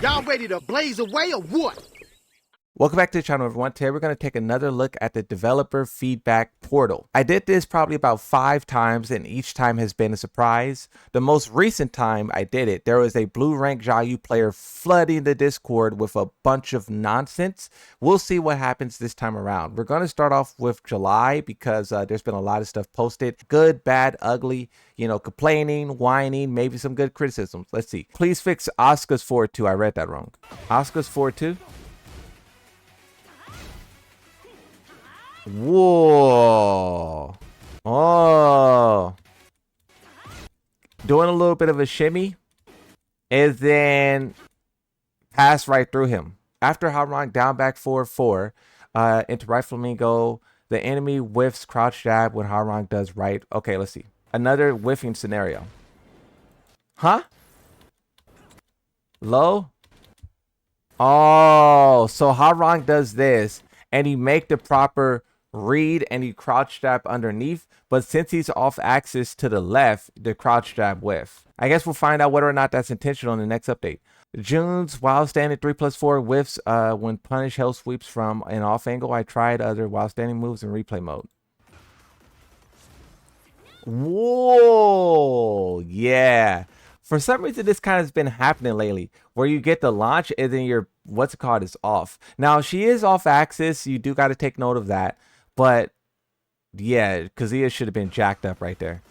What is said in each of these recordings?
Y'all ready to blaze away or what? Welcome back to the channel, everyone. Today we're going to take another look at the developer feedback portal. I did this probably about 5 times and each time has been a surprise. The most recent time I did it, there was a blue rank Xiaoyu player flooding the Discord with a bunch of nonsense. We'll see what happens this time around. We're going to start off with July because there's been a lot of stuff posted. Good, bad, ugly, you know, complaining, whining, maybe some good criticisms. Let's see. Please fix Oscar's 4-2. I read that wrong. Oscar's 4-2. Whoa. Oh. Doing a little bit of a shimmy. And then pass right through him. After Harong down back 4-4 into right flamingo, the enemy whiffs crouch jab when Harong does right. Okay, let's see. Another whiffing scenario. Huh? Low? Oh, so Harong does this and he make the proper read and he crouch jab underneath, but since he's off axis to the left, the crouch jab whiff. I guess we'll find out whether or not that's intentional in the next update. June's while standing 3+4 whiffs when punish hell sweeps from an off angle. I tried other while standing moves in replay mode. Whoa, yeah. For some reason, this kind of has been happening lately, where you get the launch and then your what's it called is off. Now she is off axis. You do got to take note of that. But yeah, Kazuya should have been jacked up right there.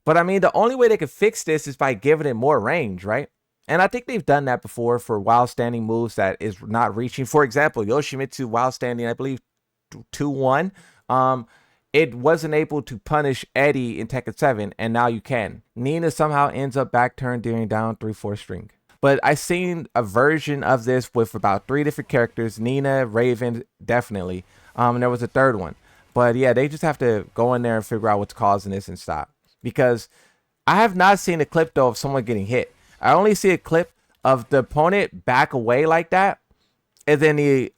But I mean, the only way they could fix this is by giving it more range, right? And I think they've done that before for while standing moves that is not reaching. For example, Yoshimitsu while standing, I believe 2-1. It wasn't able to punish Eddie in Tekken 7, and now you can. Nina somehow ends up back turn during down 3-4 string. But I seen a version of this with about 3 different characters. Nina, Raven, definitely. And there was a third one. But yeah, they just have to go in there and figure out what's causing this and stop. Because I have not seen a clip, though, of someone getting hit. I only see a clip of the opponent back away like that, and then the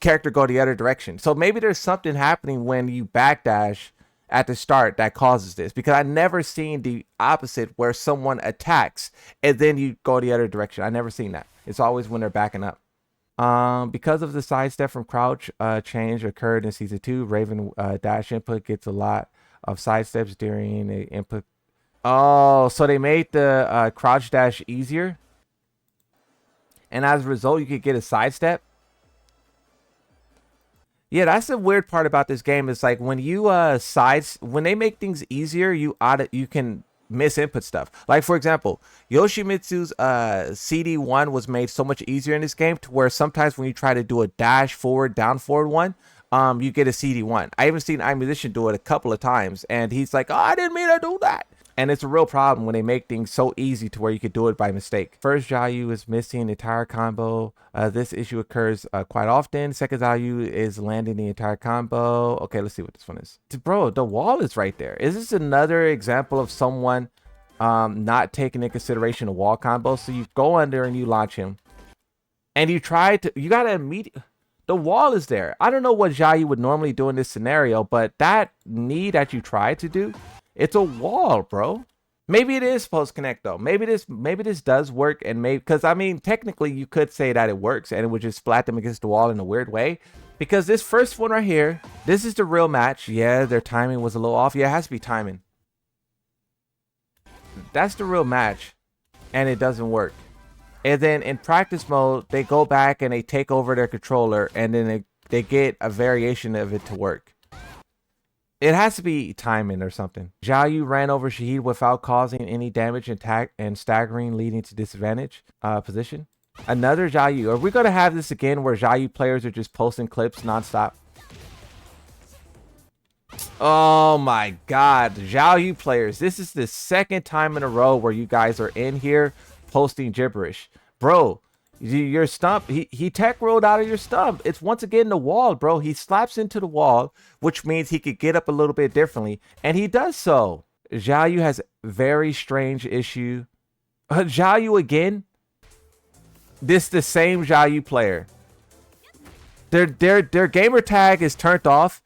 character go the other direction. So maybe there's something happening when you backdash at the start that causes this, because I never seen the opposite where someone attacks and then you go the other direction. I never seen that. It's always when they're backing up. Because of the sidestep from crouch change occurred in season 2, Raven dash input gets a lot of sidesteps during the input. Oh, so they made the crouch dash easier, and as a result, you could get a sidestep. Yeah, that's the weird part about this game. It's like when you when they make things easier, you can miss input stuff. Like for example, Yoshimitsu's CD1 was made so much easier in this game to where sometimes when you try to do a dash forward, down forward one, you get a CD1. I even seen iMusician do it a couple of times, and he's like, "Oh, I didn't mean to do that." And it's a real problem when they make things so easy to where you could do it by mistake. First, Xiaoyu is missing the entire combo. This issue occurs quite often. Second, Xiaoyu is landing the entire combo. Okay, let's see what this one is. Bro, the wall is right there. Is this another example of someone not taking into consideration a wall combo? So you go under and you launch him. And you try to, you got to immediately, the wall is there. I don't know what Xiaoyu would normally do in this scenario, but that knee that you tried to do, it's a wall, bro. Maybe it is post connect though. Maybe this does work, and maybe because I mean technically you could say that it works and it would just splat them against the wall in a weird way. Because this first one right here, this is the real match. Yeah, their timing was a little off. Yeah, it has to be timing. That's the real match, and it doesn't work. And then in practice mode, they go back and they take over their controller, and then they get a variation of it to work. It has to be timing or something. Xiaoyu ran over Shahid without causing any damage and staggering, leading to disadvantage position. Another Xiaoyu. Are we going to have this again where Xiaoyu players are just posting clips nonstop? Oh my God. Xiaoyu players. This is the second time in a row where you guys are in here posting gibberish. Bro, your stump, he tech rolled out of your stump. It's once again the wall, bro. He slaps into the wall, which means he could get up a little bit differently, and he does so. Xiaoyu has very strange issue. Xiaoyu again. This the same Xiaoyu player. Their gamer tag is turned off.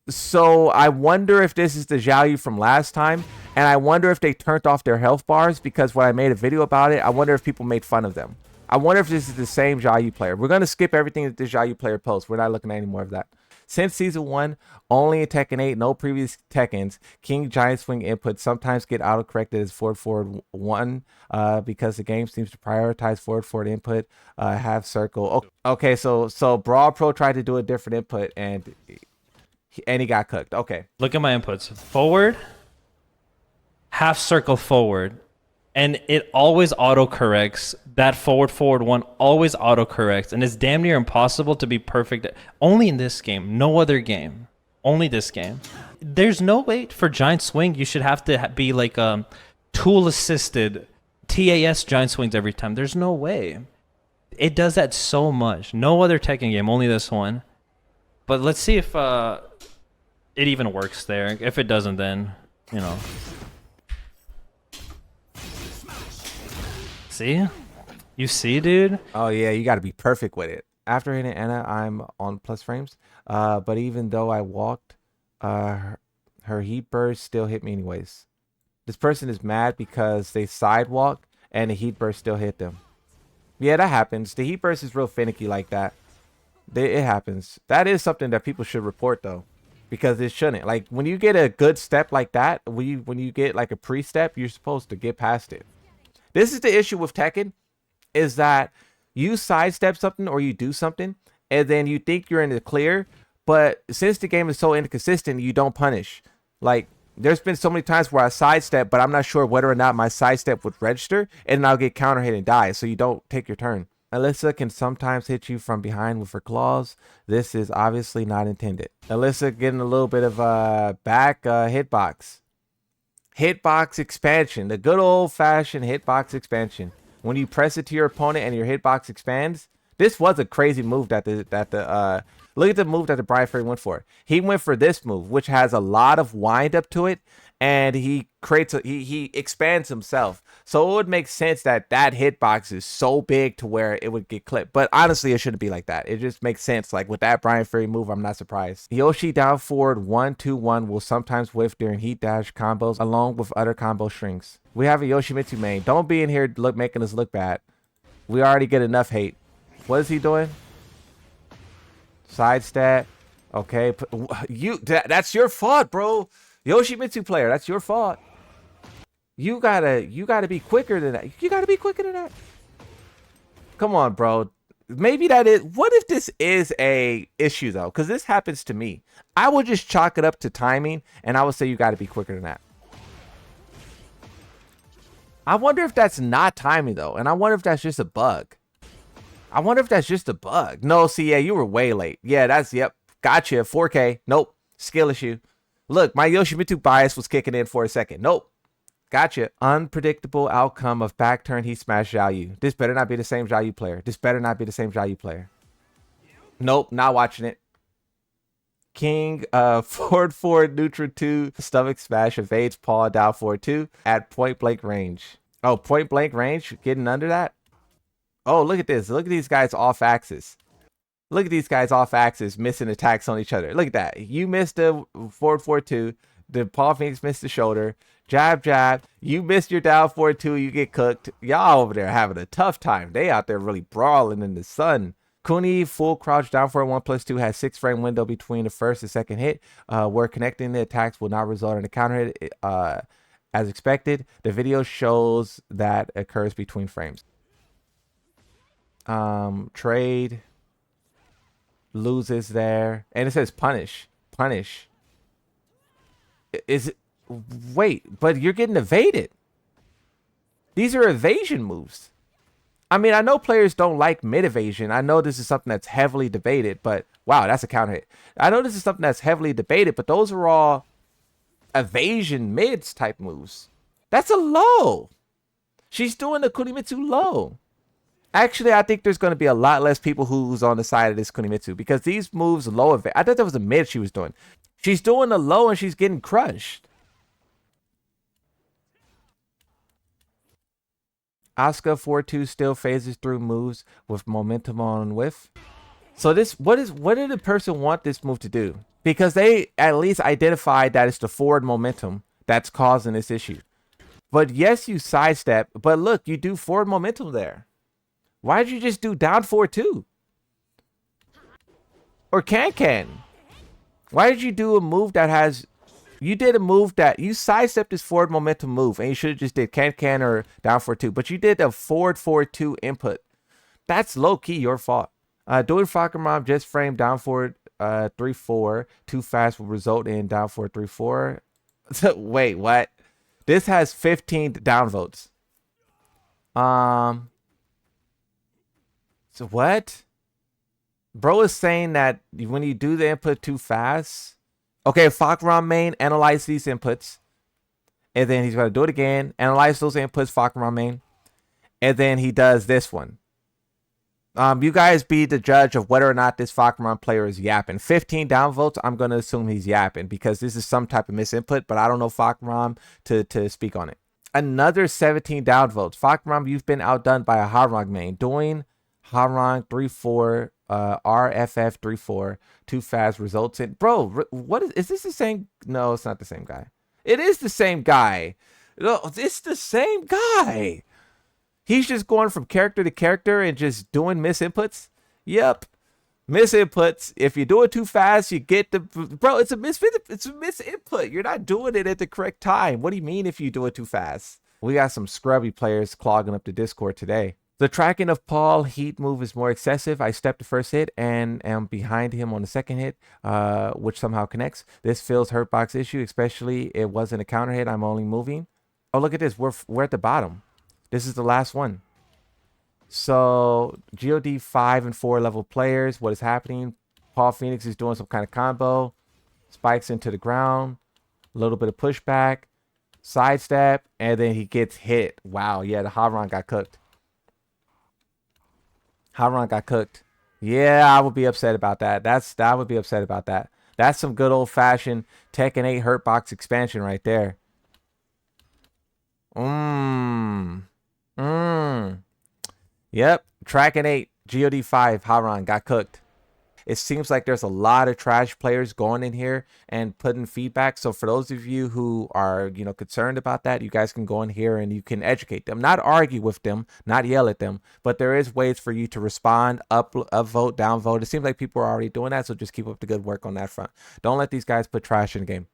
So I wonder if this is the Xiaoyu from last time, and I wonder if they turned off their health bars, because when I made a video about it, I wonder if people made fun of them. I wonder if this is the same Xiaoyu player. We're going to skip everything that this Xiaoyu player posts. We're not looking at any more of that. Since Season 1, only in Tekken 8, no previous Tekkens, King Giant Swing inputs sometimes get autocorrected as forward 1 because the game seems to prioritize forward input, half circle. Okay, so Brawl Pro tried to do a different input, and he got cooked. Okay. Look at my inputs. Forward, half circle forward, and it always autocorrects. That forward one always autocorrects, and it's damn near impossible to be perfect. Only in this game, no other game. Only this game. There's no way for Giant Swing. You should have to be like tool assisted TAS Giant Swings every time. There's no way. It does that so much. No other Tekken game, only this one. But let's see if it even works there. If it doesn't, then, you know. See? You see, dude? Oh, yeah, you got to be perfect with it. After hitting Anna, I'm on plus frames. But even though I walked, her heat burst still hit me anyways. This person is mad because they sidewalk and the heat burst still hit them. Yeah, that happens. The heat burst is real finicky like that. It happens. That is something that people should report, though, because it shouldn't. Like, when you get a good step like that, when you get like a pre-step, you're supposed to get past it. This is the issue with Tekken, is that you sidestep something or you do something, and then you think you're in the clear, but since the game is so inconsistent, you don't punish. Like, there's been so many times where I sidestep, but I'm not sure whether or not my sidestep would register, and then I'll get counter hit and die, so you don't take your turn. Alyssa can sometimes hit you from behind with her claws. This is obviously not intended. Alyssa getting a little bit of back hitbox. Hitbox expansion. The good old-fashioned hitbox expansion. When you press it to your opponent and your hitbox expands. This was a crazy move that look at the move that the Brian Ferry went for. He went for this move, which has a lot of wind up to it, and he expands himself. So it would make sense that hitbox is so big to where it would get clipped. But honestly, it shouldn't be like that. It just makes sense. Like with that Brian Ferry move, I'm not surprised. Yoshi down forward 1-2-1 will sometimes whiff during heat dash combos along with other combo strings. We have a Yoshimitsu main. Don't be in here making us look bad. We already get enough hate. What is he doing? Side stat. Okay. That's your fault, bro. Yoshimitsu player, that's your fault. You gotta be quicker than that. You gotta be quicker than that. Come on, bro. Maybe that is. What if this is a issue though? Because this happens to me. I would just chalk it up to timing, and I would say you gotta be quicker than that. I wonder if that's not timing though, and I wonder if that's just a bug. I wonder if that's just a bug. No, see, yeah, you were way late. Yeah, yep. Gotcha. 4K. Nope. Skill issue. Look, my Yoshimitsu bias was kicking in for a second. Nope. Gotcha. Unpredictable outcome of back turn he smashed Xiaoyu. This better not be the same Xiaoyu player. This better not be the same Xiaoyu player. Nope, not watching it. King, forward neutral 2, stomach smash, evades paw, down forward 2 at point blank range. Oh, point blank range? Getting under that? Oh, look at this. Look at these guys off axis. Look at these guys off axis missing attacks on each other. Look at that. You missed the forward 4-2. The Paul Phoenix missed the shoulder. Jab, jab. You missed your down 4-2. You get cooked. Y'all over there having a tough time. They out there really brawling in the sun. Kuni full crouch down for 1+2 has 6 frame window between the first and second hit, where connecting the attacks will not result in a counter hit as expected. The video shows that occurs between frames. Trade loses there, and it says punish. Is it? Wait, but you're getting evaded. These are evasion moves. I mean, I know players don't like mid evasion. I know this is something that's heavily debated, but wow, that's a counter hit. I know this is something that's heavily debated, but those are all evasion mids type moves. That's a low. She's doing the Kunimitsu low. Actually, I think there's going to be a lot less people who's on the side of this Kunimitsu, because these moves low evade. I thought that was a mid she was doing. She's doing the low and she's getting crushed. Asuka 4-2 still phases through moves with momentum on whiff. So what did the person want this move to do? Because they at least identified that it's the forward momentum that's causing this issue. But yes, you sidestep, but look, you do forward momentum there. Why did you just do down forward too? Or can? Why did you do a move that has... You did a move that... You sidestepped this forward momentum move, and you should have just did can or down forward 2. But you did a forward 2 input. That's low-key your fault. Doing Fakamam just frame down forward 3-4. Too fast will result in down forward 3-4. Wait, what? This has 15 downvotes. So what? Bro is saying that when you do the input too fast. Okay, Fakamam main, analyze these inputs. And then he's going to do it again. Analyze those inputs, Fakamam main. And then he does this one. You guys be the judge of whether or not this Fakamam player is yapping. 15 downvotes, I'm going to assume he's yapping because this is some type of misinput, but I don't know Fakamam to speak on it. Another 17 downvotes. Fakamam, you've been outdone by a Harang main. Doing Harang 3-4, RFF 3-4, too fast results in... Bro, what is this the same... No, it's not the same guy. It is the same guy. No, it's the same guy. He's just going from character to character and just doing misinputs. Yep. Misinputs. If you do it too fast, you get the... Bro, it's a misinput. You're not doing it at the correct time. What do you mean if you do it too fast? We got some scrubby players clogging up the Discord today. The tracking of Paul heat move is more excessive. I stepped the first hit and am behind him on the second hit, which somehow connects. This fills hurtbox issue, especially it wasn't a counter hit. I'm only moving. Oh, look at this. We're at the bottom. This is the last one. So God 5 and 4 level players. What is happening? Paul Phoenix is doing some kind of combo. Spikes into the ground. A little bit of pushback. Sidestep. And then he gets hit. Wow. Yeah, the Harang got cooked. Harang got cooked. Yeah, I would be upset about that. I would be upset about that. That's some good old fashioned Tekken 8 hurtbox expansion right there. Yep. Tracking 8, God 5, Harang got cooked. It seems like there's a lot of trash players going in here and putting feedback. So for those of you who are, concerned about that, you guys can go in here and you can educate them, not argue with them, not yell at them, but there is ways for you to respond, upvote, downvote. It seems like people are already doing that. So just keep up the good work on that front. Don't let these guys put trash in the game.